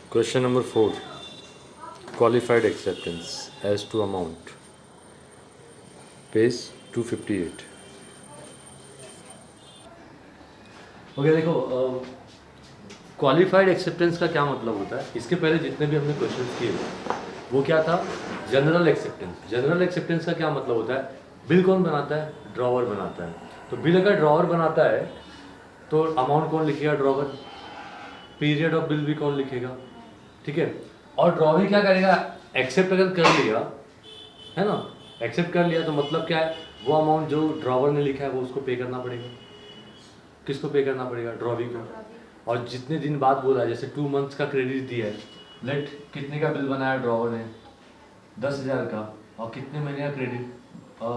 Question number 4. Qualified acceptance as to amount. Page 258. Okay देखो, qualified acceptance का क्या मतलब होता है। इसके पहले जितने भी हमने क्वेश्चंस किए वो क्या था, जनरल एक्सेप्टेंस। जनरल एक्सेप्टेंस का क्या मतलब होता है, बिल कौन बनाता है, ड्रॉवर बनाता है। तो बिल अगर ड्रॉवर बनाता है तो अमाउंट कौन लिखेगा, ड्रॉवर। पीरियड ऑफ बिल भी कौन लिखेगा, ठीक है। और ड्रॉवर क्या करेगा, एक्सेप्ट अगर कर लिया है ना, एक्सेप्ट कर लिया तो मतलब क्या है, वो अमाउंट जो ड्रॉवर ने लिखा है वो उसको पे करना पड़ेगा। किसको पे करना पड़ेगा, ड्रॉवी को। और जितने दिन बाद बोला है, जैसे 2 मंथ्स का क्रेडिट दिया है, लेट कितने का बिल बनाया ड्रॉवर ने, 10,000 का, और कितने महीने का क्रेडिट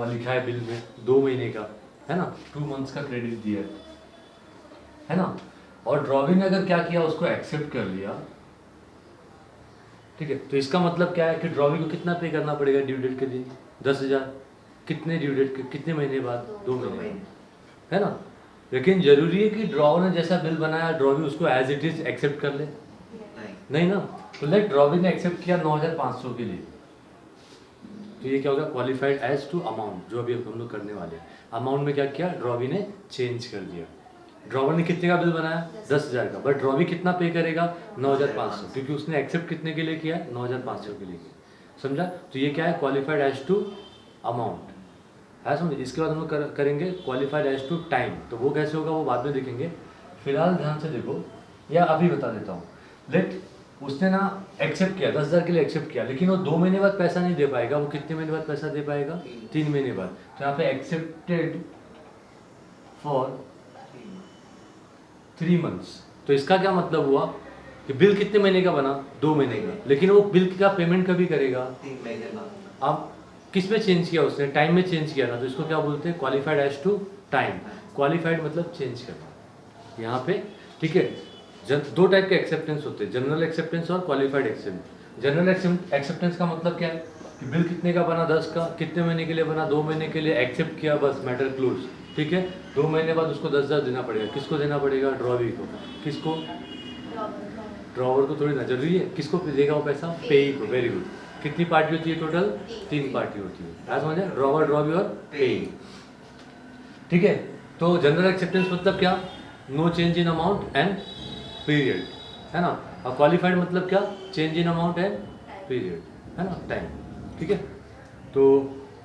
लिखा है बिल में, 2 महीने का, है ना। 2 मंथ्स का क्रेडिट दिया है ना। और ड्रॉवी ने अगर क्या किया, उसको एक्सेप्ट कर लिया, ठीक है। तो इसका मतलब क्या है कि ड्रॉवी को कितना पे करना पड़ेगा ड्यू डेट के दिन, 10,000। कितने ड्यू डेट के, कितने महीने बाद, 2 महीने, है ना। लेकिन जरूरी है कि ड्रॉवर ने जैसा बिल बनाया ड्रॉवी उसको एज इट इज एक्सेप्ट कर ले, नहीं ना। तो लेट ड्रॉवी ने एक्सेप्ट किया 9,500 के लिए, तो ये क्या होगा, क्वालिफाइड एज टू अमाउंट, जो अभी हम लोग करने वाले हैं। अमाउंट में क्या किया, ड्रॉवी ने चेंज कर दिया। ड्रॉवर ने कितने का बिल बनाया, 10,000 का, बट ड्रॉवी कितना पे करेगा, 9,500, क्योंकि उसने एक्सेप्ट कितने के लिए किया है, 9,500 के लिए किया। समझा। तो ये क्या है, क्वालिफाइड एज टू अमाउंट है, समझे। इसके बाद हम लोग करेंगे क्वालिफाइड एज टू टाइम। तो वो कैसे होगा वो बाद में देखेंगे, फिलहाल ध्यान से देखो, या अभी बता देता हूँ। लेट उसने ना एक्सेप्ट किया, 10,000 के लिए एक्सेप्ट किया, लेकिन वो 2 महीने बाद पैसा नहीं दे पाएगा। वो कितने महीने बाद पैसा दे पाएगा, 3 महीने बाद। तो यहाँ पे एक्सेप्टेड फॉर 3 मंथ्स। तो इसका क्या मतलब हुआ कि बिल कितने महीने का बना, 2 महीने का, लेकिन वो बिल का पेमेंट कभी करेगा, 3 महीने बाद। अब किस में चेंज किया उसने, टाइम में चेंज किया ना, तो इसको क्या बोलते हैं, qualified as to time. Qualified मतलब चेंज करना यहाँ पे, ठीक है। दो टाइप के एक्सेप्टेंस होते हैं, जनरल एक्सेप्टेंस और क्वालिफाइड एक्सेप्टेंस। जनरल एक्सेप्टेंस का मतलब क्या है कि बिल कितने का बना, 10 का, कितने महीने के लिए बना, 2 महीने के लिए, एक्सेप्ट किया, बस मैटर क्लोज, ठीक है। 2 महीने बाद उसको 10,000 देना पड़ेगा। किसको देना पड़ेगा, ड्रॉवी को। किसको, ड्रॉवर को थोड़ी ना, जरूरी है किसको देगा वो पैसा, पेई को। Very good. कितनी पार्टी होती है टोटल, 3 पार्टी होती है, क्या समझे, ड्रॉवर, ड्रॉवी और पेई, ठीक है। तो जनरल एक्सेप्टेंस मतलब क्या, no change in amount and period, है ना। और क्वालिफाइड मतलब क्या, change in amount and period, है ना, टाइम, ठीक है। तो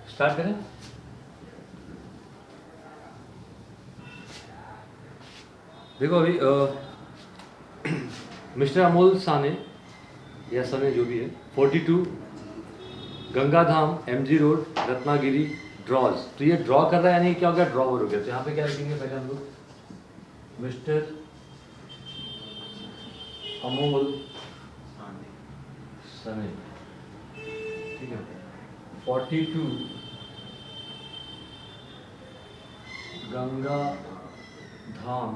स्टार्ट करें। देखो अभी मिस्टर अमोल साने या सने जो भी है, 42 Gangadham MG road Ratnagiri draws. तो ये ड्रॉ कर रहा है, यानी क्या हो गया, ड्रॉवर हो गया। तो यहाँ पे क्या लिखेंगे पहले हम लोग, मिस्टर अमोल सने, ठीक है। 42 गंगा धाम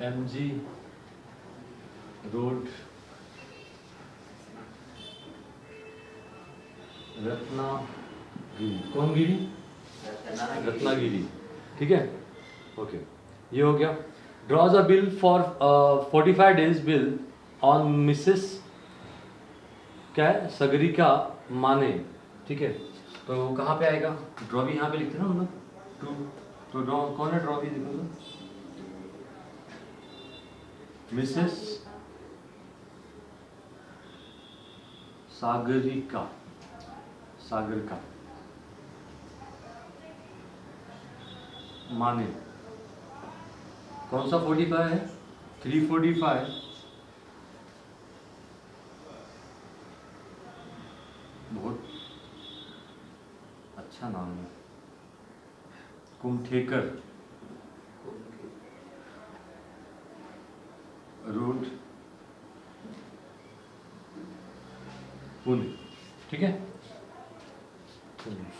एमजी रोड रत्नागिरी, कौन गिरी, रत्नागिरी, ठीक है। ओके, ये हो गया। Drawers a bill for 45 days bill on Mrs क्या है, सगरिका माने, ठीक है। तो कहाँ पे आएगा, ड्रॉवी यहाँ पे लिखते हैं ना हम लोग। तो ड्रॉ कौन है, ड्रॉवी देखो तो, मिसेस सागरिका, सागरिका माने, कौन सा 45 है, 345, बहुत अच्छा नाम है, कुमठेकर रोड पुणे, ठीक है।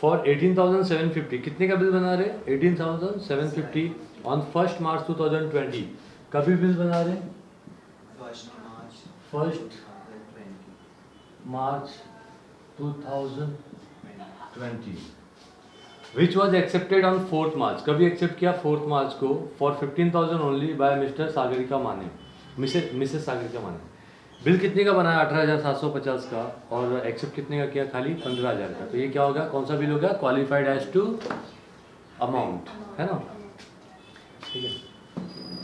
फॉर 18,750, कितने का बिल बना रहे, 18,750 ऑन 1 मार्च 2020। कभी बिल बना रहे, 1 मार्च 2020, which was accepted on 4th मार्च, कभी एक्सेप्ट किया 4th मार्च को for 15,000 only by mister Sagarika माने, मिसेस सागरिका माने। बिल कितने का बनाया 18,750 का, और एक्सेप्ट कितने का किया, खाली 15,000 का। तो ये क्या होगा, कौन सा बिल हो गया, क्वालिफाइड एज टू अमाउंट, है ना। ठीक है,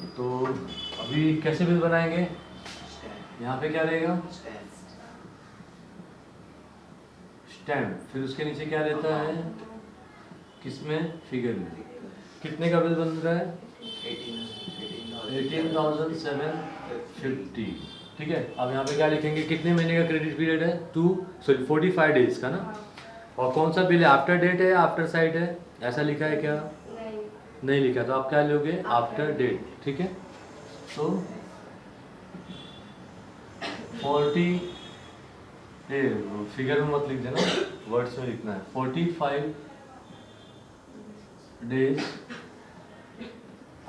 तो अभी कैसे बिल बनाएंगे, यहाँ पे क्या रहेगा, स्टैम्प, फिर उसके नीचे क्या रहता है, किसमें, फिगर में। कितने का बिल बन रहा है, 18,750। ठीक है, अब यहाँ पे क्या लिखेंगे, कितने महीने का क्रेडिट पीरियड है, 45 डेज का ना। और कौन सा बिल है, आफ्टर डेट है या आफ्टर साइट है, ऐसा लिखा है क्या, नहीं लिखा, तो आप क्या लोगे, आफ्टर डेट। ठीक है, तो 40, फिगर में मत लिख देना, वर्ड्स में लिखना है, 45 days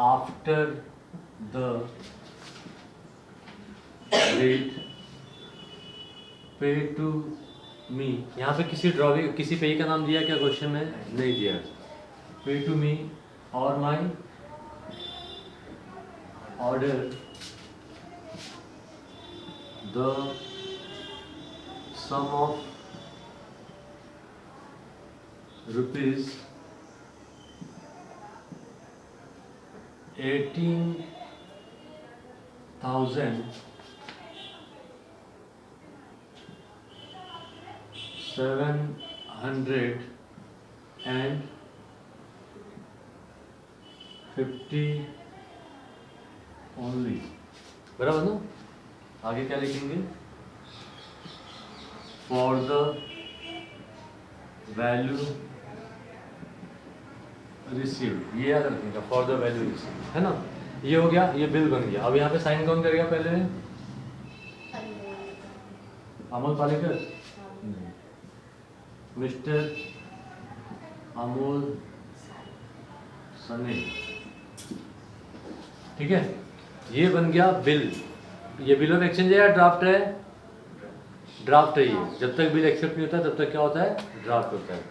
after the date pay to मी। यहाँ पे किसी ड्रॉविंग, किसी पे का नाम दिया क्या क्वेश्चन में, नहीं दिया। पे to me or my order the sum of rupees 18,750 only, बराबर ना। आगे क्या लिखेंगे, फॉर द वैल्यू रिसीव्ड, ये याद रखिएगा, फॉर द वैल्यू रिसीव्ड, है ना। ये हो गया, ये बिल बन गया। अब यहाँ पे साइन कौन करेगा, पहले अमोल पालेकर, मिस्टर अमोल सने। ठीक है, ये बन गया बिल। ये बिल ऑफ एक्सचेंज है या ड्राफ्ट है, ड्राफ्ट है ये। जब तक बिल एक्सेप्ट नहीं होता तब तक क्या होता है, ड्राफ्ट होता है।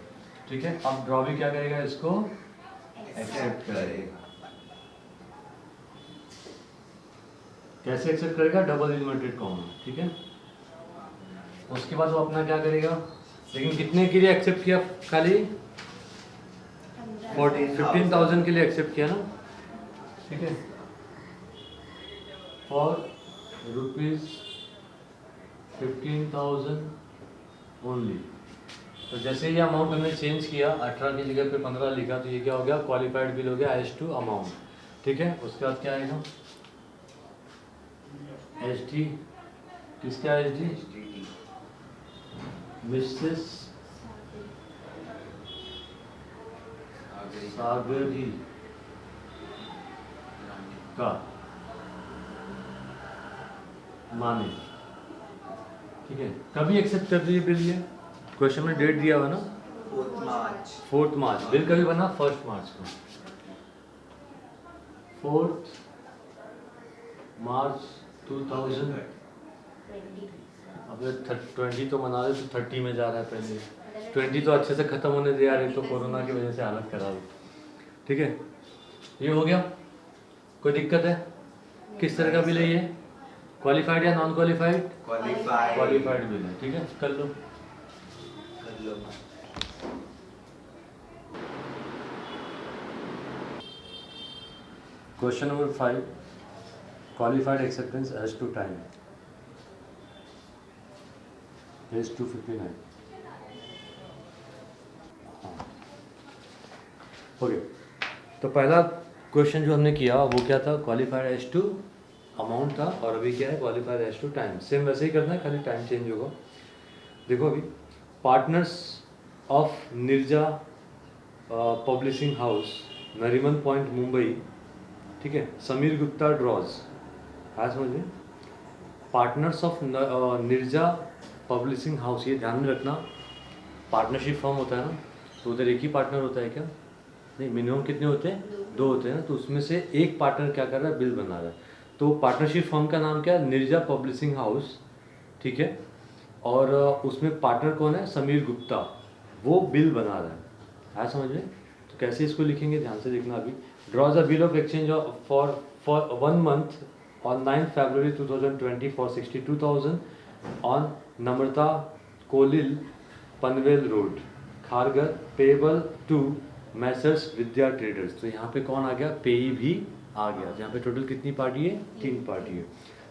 ठीक है, अब ड्रॉ भी क्या करेगा, इसको एक्सेप्ट करेगा। कैसे एक्सेप्ट करेगा, डबल इन्वर्टेड कॉमा। ठीक है, उसके बाद वो अपना क्या करेगा, लेकिन कितने के लिए एक्सेप्ट किया, खाली 15,000 के लिए एक्सेप्ट किया ना। ठीक है, फॉर ₹15,000 ओनली। तो जैसे ही अमाउंट हमने चेंज किया, 18 की जगह पे 15 लिखा, तो ये क्या हो गया, क्वालिफाइड बिल हो गया एज टू अमाउंट। ठीक है, उसके बाद क्या आएगा, एच डी, किसका एच डी, मिसेस सागरी का माने। ठीक है, कभी एक्सेप्ट कर दीजिए बिल, ये क्वेश्चन में डेट दिया हुआ ना, 4th मार्च। बिल कभी बना 1 मार्च को, 4 मार्च 2020। अब 20 तो मना रहे, तो 30 में जा रहा है, पहले 20 तो अच्छे से खत्म होने दे यार, एक तो कोरोना की वजह से हालत खराब। ठीक है, ये हो गया, कोई दिक्कत है, किस तरह का बिल है ये, क्वालिफाइड या नॉन क्वालिफाइड, क्वालिफाइड बिल है। ठीक है, कर लो। Question number 5, qualified acceptance as to time, page 259। Okay, तो पहला क्वेश्चन जो हमने किया वो क्या था, क्वालिफाइड एज टू अमाउंट था, और अभी क्या है, qualified as to time. Same वैसे ही करना है, खाली टाइम चेंज होगा। देखो अभी, partners of Nirja publishing house, Nariman point, Mumbai. ठीक है, समीर गुप्ता ड्रॉज, आज समझ में, partners of Nirja publishing house, ये ध्यान में रखना, पार्टनरशिप फॉर्म होता है ना, तो उधर एक ही पार्टनर होता है क्या, नहीं, मिनिमम कितने होते हैं, 2 होते हैं ना। तो उसमें से एक पार्टनर क्या कर रहा है, बिल बना रहा है। तो पार्टनरशिप फर्म का नाम क्या है, निर्जा पब्लिशिंग हाउस। ठीक है, और उसमें पार्टनर कौन है, समीर गुप्ता, वो बिल बना रहा है। आया समझ में? तो कैसे इसको लिखेंगे ध्यान से देखना अभी। Draws a bill of exchange for 1 month on 9th February 2020 for 62,000 on Namrata Kolil Panvel road Kharghar payable to messrs Vidya traders. तो यहाँ पे कौन आ गया? पेई भी आ गया। यहाँ पे टोटल कितनी पार्टी है? 3 पार्टी है।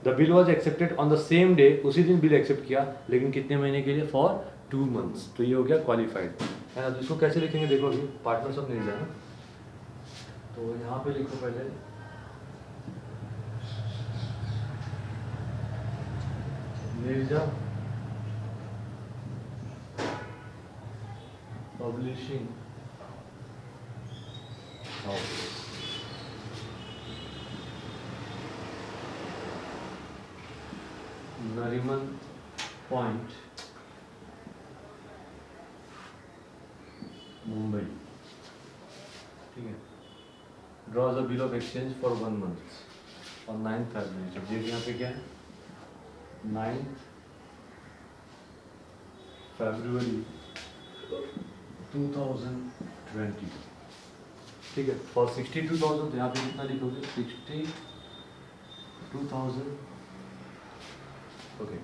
The bill was accepted on the same day, उसी दिन बिल एक्सेप्ट किया, लेकिन कितने महीने के लिए? For 2 months। तो ये हो गया क्वालिफाइड है ना। तो इसको कैसे लिखेंगे देखो अभी, पार्टनर्स ऑफ निर्जा ना। तो यहाँ पे लिखो पहले Nirja publishing house, Nariman point, Mumbai. ठीक है। Drawers a bill of exchange for 1 month और 9th February। तो डेट यहाँ पे क्या है? 9th February 2020। ठीक है। फॉर 62,000 तो यहाँ पे कितना लिखोगे? 62,000। ओके।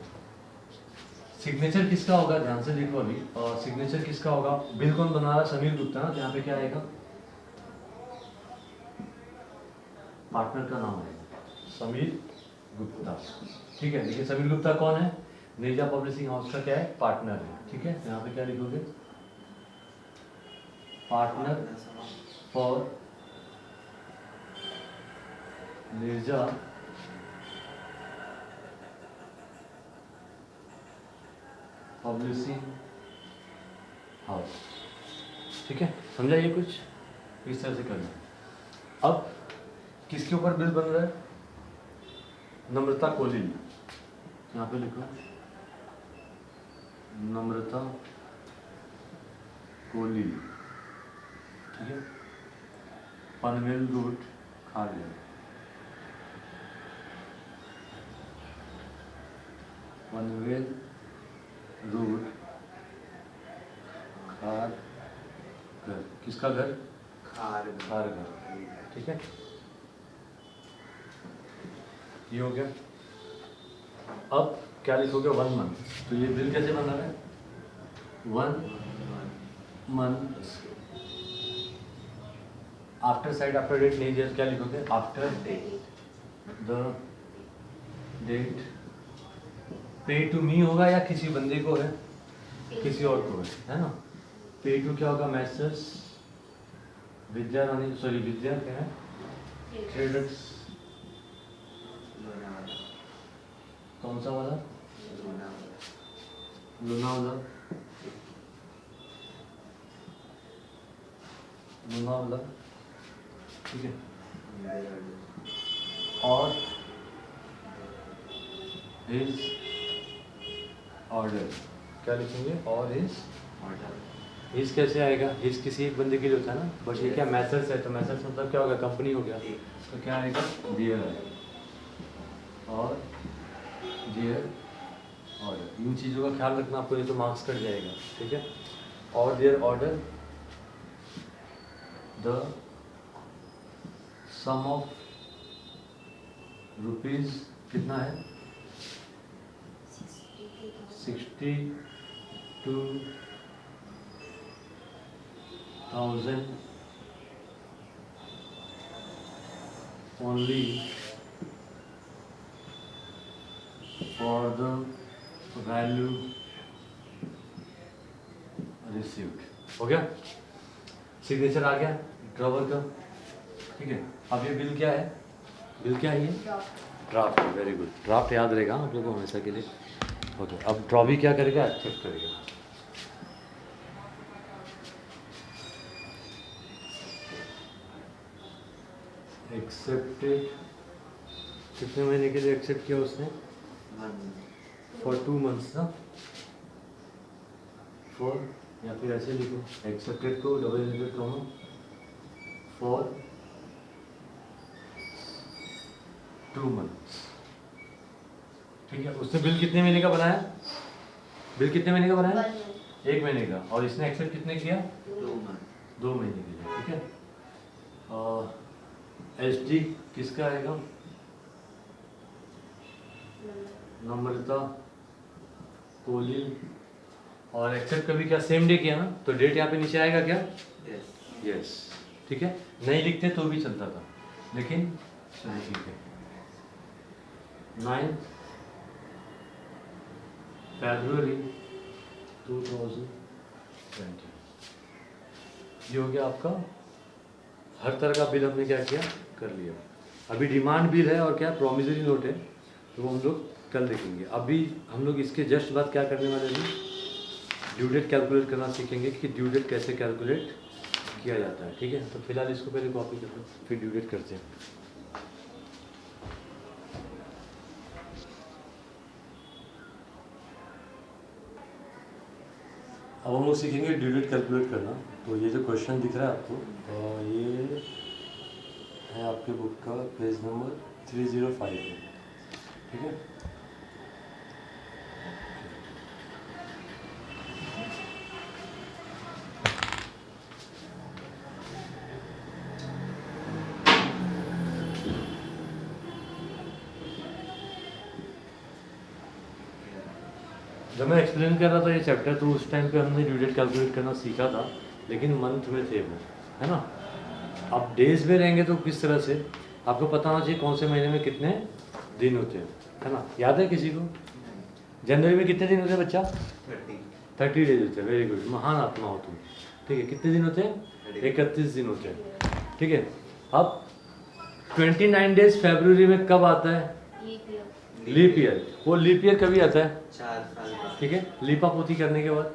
सिग्नेचर किसका होगा? ध्यान से देखो अभी। और सिग्नेचर किसका होगा? बिल कौन बना रहा है? समीर गुप्ता ना। तो यहाँ पे क्या आएगा? पार्टनर का नाम है समीर गुप्ता। ठीक है। लेकिन समीर गुप्ता कौन है? निर्जा पब्लिशिंग हाउस का क्या है? पार्टनर है। ठीक है। यहाँ पे क्या लिखोगे? Partner for Nirja publishing house. ठीक है। समझा ये कुछ? इस तरह से करना। अब किसके ऊपर बिल बन रहा है? नम्रता कोलिल। यहाँ पे लिखो नम्रता कोलिल। ठीक है। पनवेल रोड खारगर। पनवेल रोड खारगर। किसका घर? खारगर। ठीक है। ये हो गया। अब क्या लिखोगे? 1 month। तो ये बिल कैसे बना है? 1 month after side after date नहीं दिया, क्या लिखोगे? After the date pay to me होगा या किसी बंदे को है? किसी और को है ना। पे टू क्या होगा? मैसर्स विद्या रानी, सॉरी विद्या क्या है? ट्रेडर्स। कौन सा वाला? लोनावाला। लोनावाला। ठीक है। और हिज ऑर्डर क्या लिखेंगे? और हिज ऑर्डर। हिज कैसे आएगा? हिज किसी एक बंदे के लिए होता है ना। बट ये क्या मैसर्स है, तो मैसर्स मतलब क्या होगा? कंपनी हो गया। तो क्या आएगा? डियर आएगा। और डियर ऑर्डर। इन चीज़ों का ख्याल रखना आपको, नहीं तो मार्क्स कट जाएगा। ठीक है। और dear order the sum of rupees कितना है? 62,000 only for the value received। हो गया? सिग्नेचर आ गया ड्रॉवर का। ठीक है। अब ये बिल क्या है? बिल क्या है? ये ड्राफ्ट है। Very good. ड्राफ्ट याद रहेगा आप लोगों को हमेशा के लिए। ओके। अब ड्रॉवी क्या करेगा? एक्सेप्ट करेगा। एक्सेप्टेड। कितने महीने के लिए एक्सेप्ट किया उसने? फॉर 2 months ना। फॉर, या फिर ऐसे लिखो एक्सेप्टेड को डबल इंटेड करो फॉर 2 months। ठीक है। उसने बिल कितने महीने का बनाया? बिल कितने महीने का बनाया? 1 महीने का। और इसने एक्सेप्ट कितने किया? 2 महीने के लिए, ठीक है। एचडी किसका आएगा? नम्रता, कोलिन। और एक्सेप्ट का भी क्या सेम डे किया ना, तो डेट यहाँ पे नीचे आएगा क्या? यस, ठीक है। नहीं लिखते तो भी चलता था, लेकिन चलिए ठीक है। 9 फरवरी 2020, ये हो गया आपका। हर तरह का बिल हमने क्या किया, कर लिया। अभी डिमांड बिल है और क्या प्रॉमिसरी नोट है, तो वो हम लोग कल देखेंगे। अभी हम लोग इसके जस्ट बाद क्या करने वाले हैं, ड्यू डेट कैलकुलेट करना सीखेंगे कि ड्यू डेट कैसे कैलकुलेट किया जाता है, ठीक है। तो फिलहाल इसको पहले कॉपी कर लो, फिर ड्यू डेट करते हैं। अब हम लोग सीखेंगे ड्यू डेट कैलकुलेट करना। तो ये जो क्वेश्चन दिख रहा है आपको, ये है आपके बुक का पेज नंबर 305, ठीक है। जब मैं एक्सप्लेन कर रहा था ये चैप्टर, तो उस टाइम पे हमने ड्यू डेट कैलकुलेट करना सीखा था, लेकिन मंथ में थे वो, है ना। अब डेज में रहेंगे तो किस तरह से आपको पता होना चाहिए कौन से महीने में कितने दिन होते हैं, है ना। याद है किसी को? जनवरी में कितने दिन होते हैं बच्चा? 30 डेज होते हैं। वेरी गुड, महान आत्मा हो तुम, ठीक है। कितने दिन होते हैं? 31 दिन होते हैं, ठीक है। अब 29 डेज फरवरी में कब आता है? Leap year. वो लीप ईयर कभी आता है? 4 साल बाद। ठीक है, लीपा पोती करने के बाद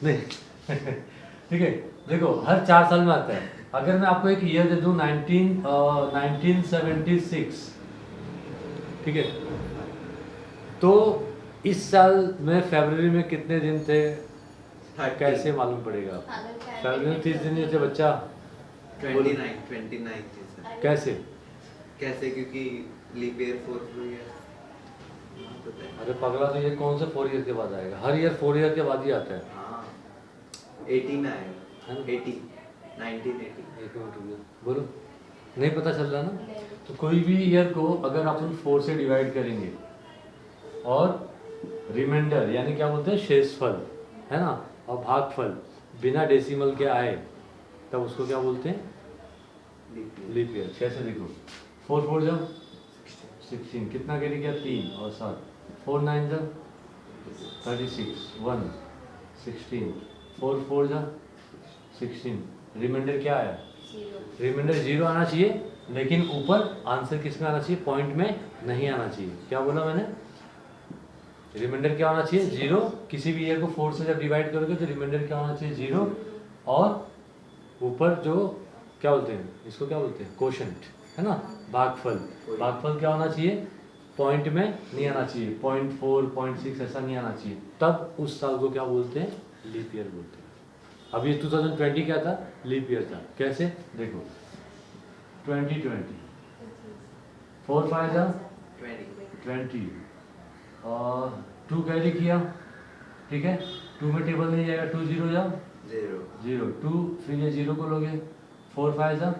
नहीं ठीक है। देखो हर 4 साल में आता है। अगर मैं आपको एक ईयर दे दूं 1976, ठीक है, तो इस साल में फरवरी में कितने दिन थे, कैसे मालूम पड़ेगा आपको? फरवरी में 30 दिन थे बच्चा। 29 थे सर। कैसे? क्योंकि लीप ईयर 4 ईयर। अरे पगला, तो ये कौन से 4 ईयर के बाद आएगा? हर ईयर 4 ईयर के बाद ही आता है। हाँ 80 में आएगा, 1980। एक मिनट रुकिए, बोलो। नहीं पता चल रहा ना? तो कोई भी ईयर को अगर अपन 4 से डिवाइड करेंगे और रिमाइंडर यानी क्या बोलते हैं, शेषफल, है ना, और भागफल बिना डेसिमल के आए, तब उसको क्या बोलते हैं? Leap year. कैसे देखो, 4 4 जब 16, कितना कैरी किया? 3 और 7, 4 9 जब 36, 1 16, 4 4 जब 16, रिमाइंडर क्या आया? रिमाइंडर 0 आना चाहिए, लेकिन ऊपर आंसर किस में आना चाहिए? पॉइंट में नहीं आना चाहिए। क्या बोला मैंने? रिमाइंडर क्या होना चाहिए? 0। किसी भी ईयर को 4 से जब डिवाइड करोगे तो रिमाइंडर क्या होना चाहिए? 0। और ऊपर जो क्या बोलते हैं, इसको क्या बोलते हैं? कोशेंट, है ना, भागफल। भागफल क्या होना चाहिए? पॉइंट में नहीं आना चाहिए, 0.4 0.6 ऐसा नहीं आना चाहिए। तब उस साल को क्या बोलते हैं? लीप ईयर बोलते हैं। अब ये 2020 क्या था? लीप ईयर था। कैसे देखो, 2020 4 5 जा 20 और 2 कैरी किया, ठीक है। 2 में टेबल नहीं जाएगा, 2 0 जा 0 2, फिर ये 0 को लोगे, 4 5 जा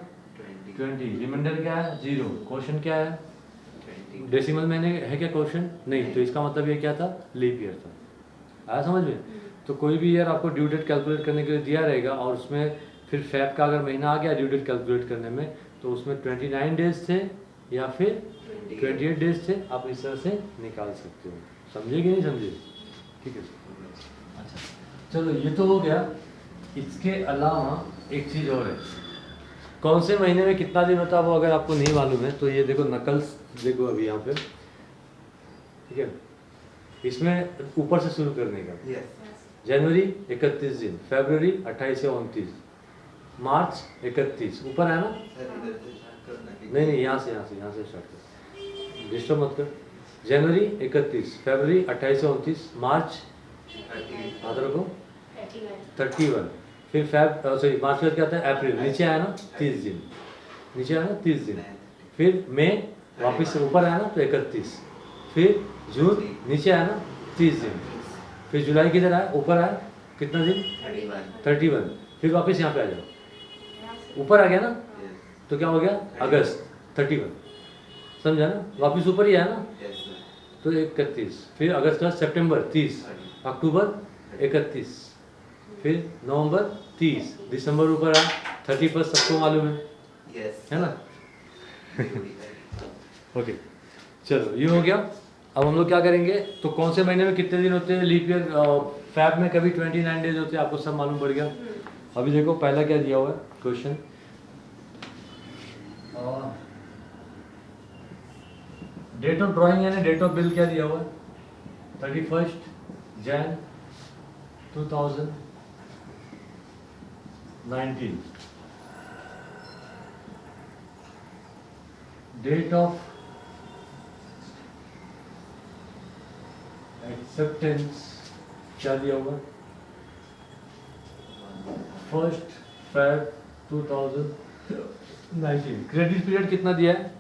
20। रिमाइंडर क्या है? 0। क्वेश्चन क्या है? डेसिमल में है क्या क्वेश्चन? नहीं। तो इसका मतलब ये क्या था? लीप ईयर था। आया समझ में? तो कोई भी ईयर आपको ड्यू डेट कैलकुलेट करने के लिए दिया रहेगा और उसमें फिर फेब का अगर महीना आ गया ड्यू डेट कैलकुलेट करने में, तो उसमें 29 डेज थे या फिर 28 डेज थे, आप इस तरह से निकाल सकते हो। समझे कि नहीं समझे? ठीक है, अच्छा चलो, ये तो हो गया। इसके अलावा एक चीज़ और है, कौन से महीने में कितना दिन होता है वो अगर आपको नहीं मालूम है तो ये देखो नकल्स, देखो अभी यहाँ पे, ठीक है। इसमें ऊपर से शुरू करने का, जनवरी 31 दिन, फरवरी 28 से 29, मार्च 31, ऊपर है ना? नहीं, यहाँ से स्टार्ट कर, डिस्टर्ब मत कर। जनवरी 31, फरवरी 28 से 29, मार्च आधा रखो 31, फिर सॉरी मार्च में क्या आता है? अप्रैल, नीचे आया ना 30 दिन, नीचे आया ना 30 दिन, फिर मई वापस से ऊपर आया ना तो 31, फिर जून नीचे आया ना 30 दिन, फिर जुलाई किधर आया? ऊपर आया कितना दिन? 31, फिर वापस यहाँ पे आ जाओ, ऊपर आ गया ना, Yes. तो क्या हो गया अगस्त 31, समझा ना, वापस ऊपर ही आया ना, Yes, sir. तो 31, फिर अगस्त का सितंबर 30, अक्टूबर 31, फिर नवंबर 30, दिसंबर ऊपर आ 31 सबको मालूम है Yes. है ना। Beauty. ओके चलो ये हो गया। अब हम लोग क्या करेंगे, तो कौन से महीने में कितने दिन होते हैं लीप ईयर, फैब में कभी 29 डेज होते हैं, आपको सब मालूम पड़ गया। अभी देखो पहला क्या दिया हुआ है क्वेश्चन, डेट ऑफ ड्राइंग यानी डेट ऑफ बिल क्या दिया हुआ है, 31 जैन 2019, डेट ऑफ एक्सेप्टेंस क्या दिया हुआ, 1 Feb 2019। क्रेडिट पीरियड कितना दिया है,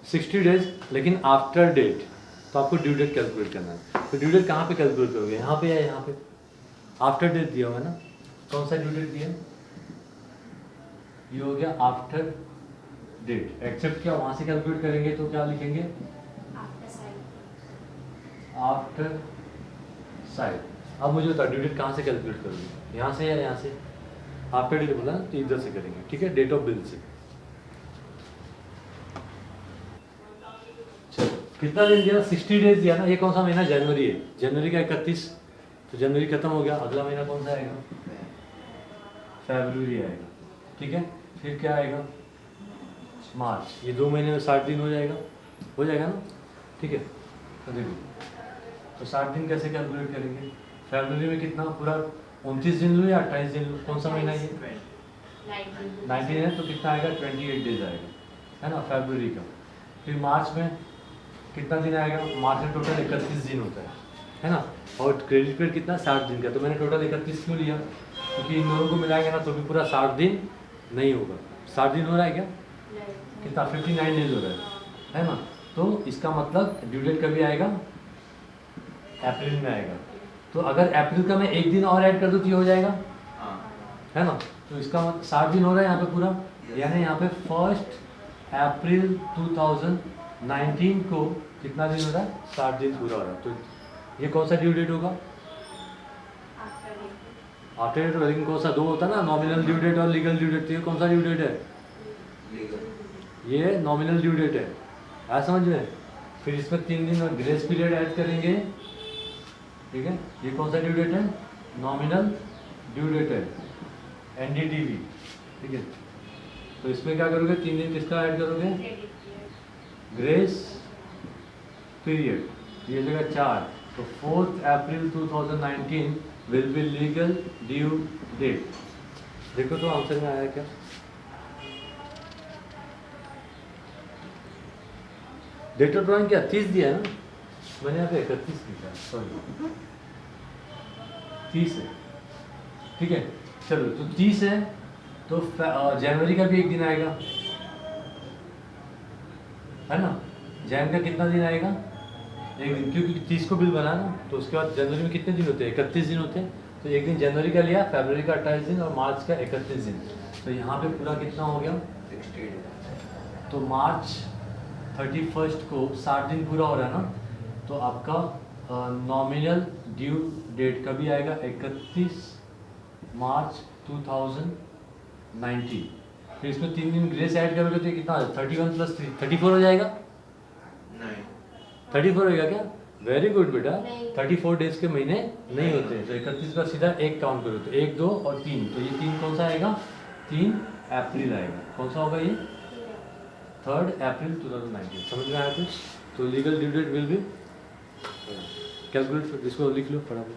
60 डेज, लेकिन आफ्टर डेट, तो आपको ड्यू डेट कैलकुलेट करना है। तो ड्यू डेट कहाँ पे कैलकुलेट करोगे, यहाँ पे या यहाँ पे, आफ्टर डेट दिया हुआ है ना, कौन सा ड्यू डेट दिया है, ये हो गया आफ्टर डेट। एक्सेप्ट क्या वहाँ से कैलकुलेट करेंगे, तो क्या लिखेंगे, आफ्टर साइड। अब मुझे बताओ ड्यू डेट कहाँ से कैलकुलेट करोगे, यहाँ से या यहाँ से, आफ्टर डेट बोला तो इधर से करेंगे, ठीक है, डेट ऑफ बिल से। चलो कितना दिन दिया, 60 डेज दिया ना, ये कौन सा महीना, जनवरी है, जनवरी का 31, तो जनवरी खत्म हो गया, अगला महीना कौन सा आएगा, फरवरी आएगा, ठीक है, फिर क्या आएगा, मार्च, ये 2 महीने में 60 दिन हो जाएगा ना, ठीक है। तो देखो तो 60 दिन कैसे कैलकुलेट करेंगे, फरवरी में कितना पूरा 29 दिन लो या 28 दिन लो, कौन सा महीना ये 19 है, तो कितना आएगा 28 डेज आएगा, है ना, फरवरी का। फिर मार्च में कितना दिन आएगा, मार्च में टोटल 31 दिन होता है ना, और क्रेडिट पीरियड कितना 60 दिन का, तो मैंने टोटल 31 क्यों लिया, क्योंकि इन दोनों को मिलाएंगे ना तो भी पूरा 60 दिन नहीं होगा, 60 दिन हो रहा है क्या, कितना 59 डेज हो रहा है ना। तो इसका मतलब ड्यू डेट कभी आएगा, अप्रैल में आएगा। तो अगर अप्रैल का मैं एक दिन और ऐड कर दूँ तो ये हो जाएगा, है ना, तो इसका मतलब 60 दिन हो रहा है यहाँ पे पूरा, यानी यहाँ पे 1 अप्रैल 2019 को कितना दिन हो रहा है, 60 दिन पूरा हो रहा है। तो ये कौन सा ड्यू डेट होगा, आफ्टर डेट, लेकिन कौन सा, 2 होता है ना, नॉमिनल ड्यू डेट और लीगल ड्यू डेट, तो ये कौन सा ड्यू डेट है, Legal. ये नॉमिनल ड्यू डेट है, आया समझ में। फिर इसमें 3 दिन ग्रेस पीरियड ऐड करेंगे, ठीक है, ये कौन सा ड्यू डेट है, नॉमिनल ड्यू डेट है, एनडीटीवी, ठीक है। तो इसमें क्या करोगे, 3 दिन किसका ऐड करोगे, ग्रेस पीरियड, ये जगह 4, तो 4 April 2019 will be legal due date. देखो तो आंसर में आया क्या, डेट ऑफ ड्रॉइंग क्या 30 दिया है ना, मैंने यहाँ पे 31 लिखा, सॉरी 30 है, ठीक है। चलो तो 30 है, तो जनवरी का भी एक दिन आएगा, है ना, जैन का कितना दिन आएगा, एक दिन, क्योंकि 30 को बिल बना ना, तो उसके बाद जनवरी में कितने दिन होते हैं, 31 दिन होते हैं, तो एक दिन जनवरी का लिया, फरवरी का 28 दिन और मार्च का 31 दिन, तो यहाँ पे पूरा कितना हो गया, 60 days. तो मार्च 31 को 60 दिन पूरा हो रहा है ना, तो आपका नॉमिनल ड्यू डेट कभी आएगा, 31 मार्च 2019। फिर इसमें 3 दिन ग्रेस ऐड करोगे तो ये कितना, 31 + 3 34 हो जाएगा, 9. 34 होगा क्या, वेरी गुड बेटा, नहीं। 34 डेज के महीने नहीं होते, तो 31 का सीधा 1 काउंट करो, तो 1, 2 और 3, तो ये 3 कौन सा आएगा, 3 अप्रैल आएगा, कौन सा होगा ये, 3 अप्रैल 2019, समझ में आया कुछ। तो legal due date will be calculate, इसको लिख लो फटाफट।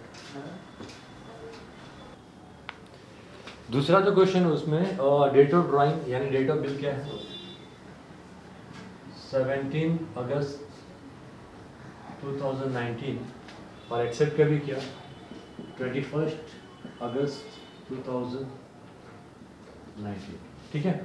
दूसरा जो क्वेश्चन है उसमें डेट ऑफ ड्राइंग यानी डेट ऑफ बिल क्या है, 17 अगस्त 2019, और एक्सेप्ट कभी किया 21 अगस्त 2019, ठीक है।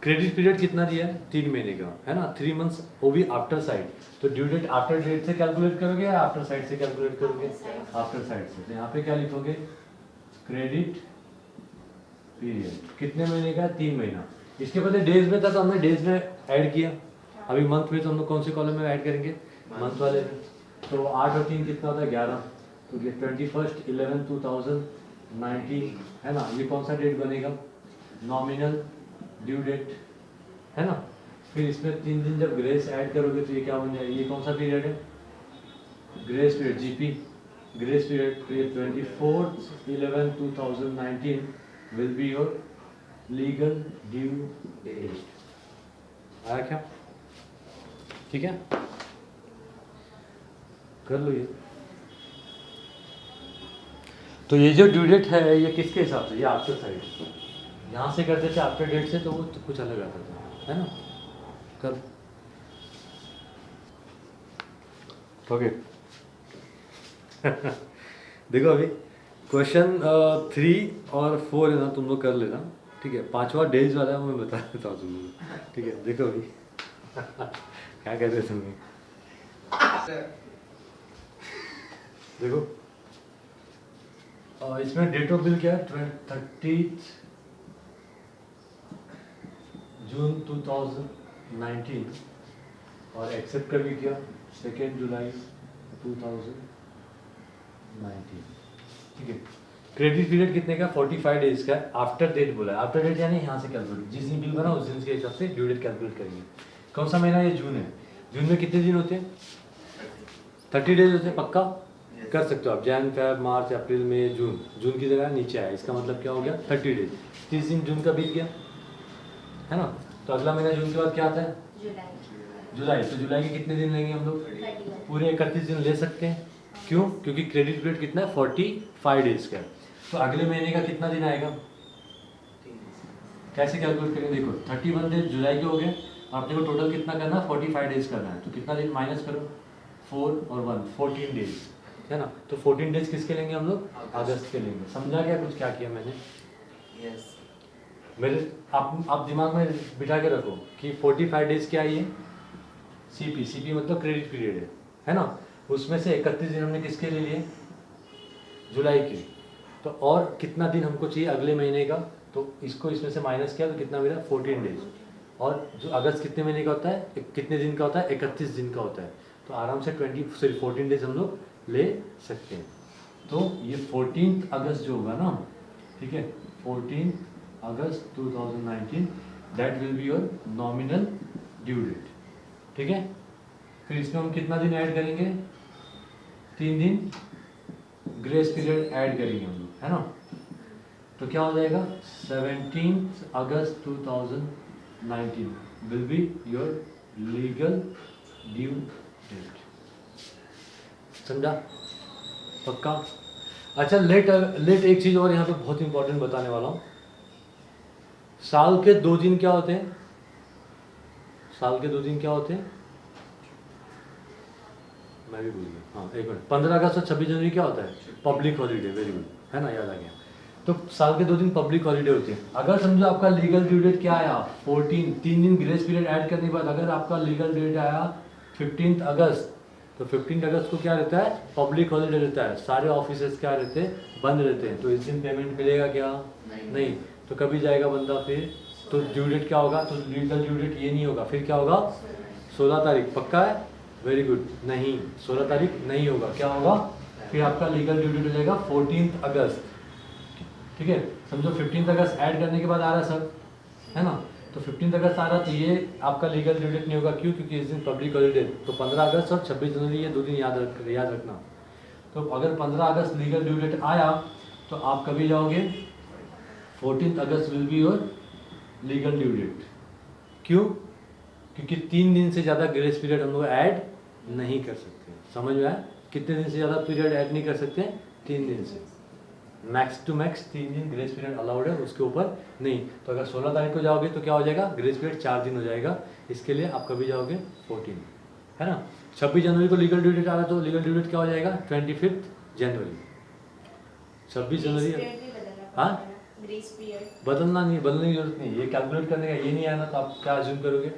क्रेडिट पीरियड कितना दिया है, 3 महीने का, है ना, 3 मंथ्स, वो भी आफ्टर साइड। तो ड्यू डेट आफ्टर डेट से कैलकुलेट करोगे या आफ्टर साइड से कैलकुलेट करोगे, आफ्टर साइड से। तो यहाँ पे क्या लिखोगे, क्रेडिट पीरियड कितने महीने का है? 3 महीना। इसके पहले डेज में था तो हमने डेज में ऐड किया, अभी मंथ में तो हम लोग कौन से कॉलम में ऐड करेंगे? मंथ वाले में। तो 8 और 3 कितना होता है? 11। तो ये 21/11/2019 है ना, ये कौन सा डेट बनेगा? नॉमिनल ड्यू डेट है ना। फिर इसमें 3 दिन जब ग्रेस ऐड करोगे तो ये क्या बन जाएगा? ये कौन सा पीरियड है? Grace period, GP grace period. तो ये 24/11/2019 will be your legal due date. आया क्या? ठीक है, कर लो ये। तो ये जो ड्यू डेट है ये किसके हिसाब से? ये आफ्टर साइड, यहाँ से करते थे आफ्टर डेट से तो वो तो कुछ अलग आता था, है ना। कर ओके। देखो अभी क्वेश्चन 3 और 4 है ना, तुम लोग कर लेना, ठीक है। 5वां डेज वाला है, मैं बता देता हूँ तुम लोग, ठीक है। देखो अभी क्या कहते हैं तुम लोग, देखो इसमें डेट ऑफ बिल क्या है? 30 जून 2019 और एक्सेप्ट कर भी किया 2 जुलाई 2019, ठीक है। क्रेडिट पीरियड कितने का? 45 डेज का है। आफ्टर डेट बोला है, आफ्टर डेट यानी यहाँ से कैलकुलेट, जिस दिन बिल बना उस दिन के हिसाब से ड्यू डेट कैलकुलेट करेंगे। कौन सा महीना? ये जून है। जून में कितने दिन होते हैं? 30 डेज होते हैं। पक्का कर सकते हो आप, जैन फेब मार्च अप्रैल मई जून, जून की जगह नीचे आया, इसका मतलब क्या हो गया? 30 डेज। 30 दिन जून का बीत गया, है ना। तो अगला महीना जून के बाद क्या आता है? जुलाई। तो जुलाई के कितने दिन लेंगे हम लोग? पूरे 31 दिन ले सकते हैं। क्यों? क्योंकि क्रेडिट पीरियड कितना है? 45 डेज का है। तो अगले महीने का कितना दिन आएगा? कैसे कैलकुलेट करेंगे? देखो 31 डेज जुलाई के हो गए, आपने को टोटल कितना करना है? 45 डेज करना है। तो कितना दिन माइनस करो? 4 और 1 14 डेज, है ना। तो 14 डेज किसके लेंगे हम लोग? अगस्त के लेंगे। समझा क्या कुछ क्या किया मैंने? यस। मेरे आप दिमाग में बिठा के रखो कि 45 डेज क्या है? ये सीपी, सीपी मतलब क्रेडिट पीरियड है ना। उसमें से 31 दिन हमने किसके लिए लिए? जुलाई के। तो और कितना दिन हमको चाहिए अगले महीने का? तो इसको इसमें से माइनस किया तो कितना मिला? 14 डेज। और जो अगस्त कितने महीने का होता है? कितने दिन का होता है? 31 दिन का होता है। तो आराम से 14 डेज हम लोग ले सकते हैं। तो ये 14 अगस्त जो होगा ना, ठीक है, 14 August 2019 that will be your nominal due date, ठीक है। फिर इसमें हम कितना दिन ऐड करेंगे? 3 दिन ग्रेस पीरियड ऐड करेंगे हम लोग, है ना। तो क्या हो जाएगा? 17 August 2019 will be your legal due date. समझा? पक्का? अच्छा, लेट एक चीज़ और यहाँ पे बहुत इंपॉर्टेंट बताने वाला हूँ। साल के 2 दिन क्या होते हैं? साल के 2 दिन क्या होते हैं? मैं भी भूल गया, हाँ एक मिनट। 15 अगस्त और 26 जनवरी क्या होता है? Public holiday. वेरी गुड, है ना, याद आ गया। तो साल के 2 दिन पब्लिक हॉलीडे होते हैं। अगर समझो आपका लीगल ड्यू डेट क्या आया? 14, 3 दिन ग्रेस पीरियड ऐड करने के बाद अगर आपका लीगल डेट आया 15 अगस्त, तो 15 अगस्त को क्या रहता है? पब्लिक हॉलीडे रहता है। सारे ऑफिसेस क्या रहते हैं? बंद रहते हैं। तो इस दिन पेमेंट मिलेगा क्या? नहीं। तो कभी जाएगा बंदा फिर? तो ड्यू डेट क्या होगा? तो लीगल ड्यू डेट ये नहीं होगा, फिर क्या होगा? 16 तारीख। पक्का है? Very good. नहीं, 16 तारीख नहीं होगा। क्या होगा? फिर आपका लीगल ड्यू डेट हो जाएगा 14 अगस्त, ठीक है। समझो 15 अगस्त ऐड करने के बाद आ रहा सर, है ना। तो 15 अगस्त आ रहा तो ये आपका लीगल ड्यू डेट नहीं होगा। क्यों? क्योंकि इस दिन पब्लिक हॉलीडे। तो 15 अगस्त और 26 जनवरी ये 2 दिन याद रखना। तो अगर 15 अगस्त लीगल ड्यू डेट आया तो आप कभी जाओगे? 14 अगस्त will be your legal due date. क्यों? क्योंकि 3 दिन से ज़्यादा ग्रेस पीरियड हम लोग ऐड नहीं कर सकते। समझ में आया? कितने दिन से ज़्यादा पीरियड ऐड नहीं कर सकते? 3 दिन से। मैक्स टू मैक्स 3 दिन ग्रेस पीरियड अलाउड है, उसके ऊपर नहीं। तो अगर 16 तारीख को जाओगे तो क्या हो जाएगा? ग्रेस पीरियड 4 दिन हो जाएगा। इसके लिए आप कभी जाओगे? 14, है ना। 26 जनवरी को लीगल ड्यू डेट आ रहा तो लीगल ड्यू डेट क्या हो जाएगा? 25 जनवरी। 26 जनवरी। हाँ, बदलना नहीं, बदलने की जरूरत नहीं। ये कैलकुलेट करने का ये नहीं आया ना, तो आप क्या अज्यूम करोगे?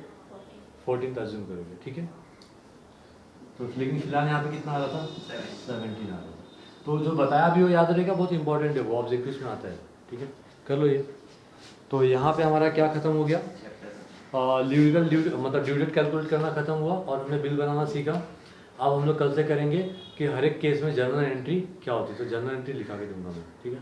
14 अज्यूम करोगे, ठीक है। तो लेकिन फिलहाल यहाँ पे कितना आ रहा था? 17 आ रहा था। तो जो बताया भी वो याद रहेगा, बहुत इंपॉर्टेंट है, वो ऑब्जेक्टिव्स में आता है, ठीक है। कर लो ये। तो यहाँ पे हमारा क्या ख़त्म हो गया, चैप्टर लीगल ड्यू मतलब ड्यू डेट कैलकुलेट करना ख़त्म हुआ और हमने बिल बनाना सीखा। अब हम लोग कल से करेंगे कि हर एक केस में जर्नल एंट्री क्या होती है, तो जर्नल एंट्री लिखा के दूंगा मैं, ठीक है।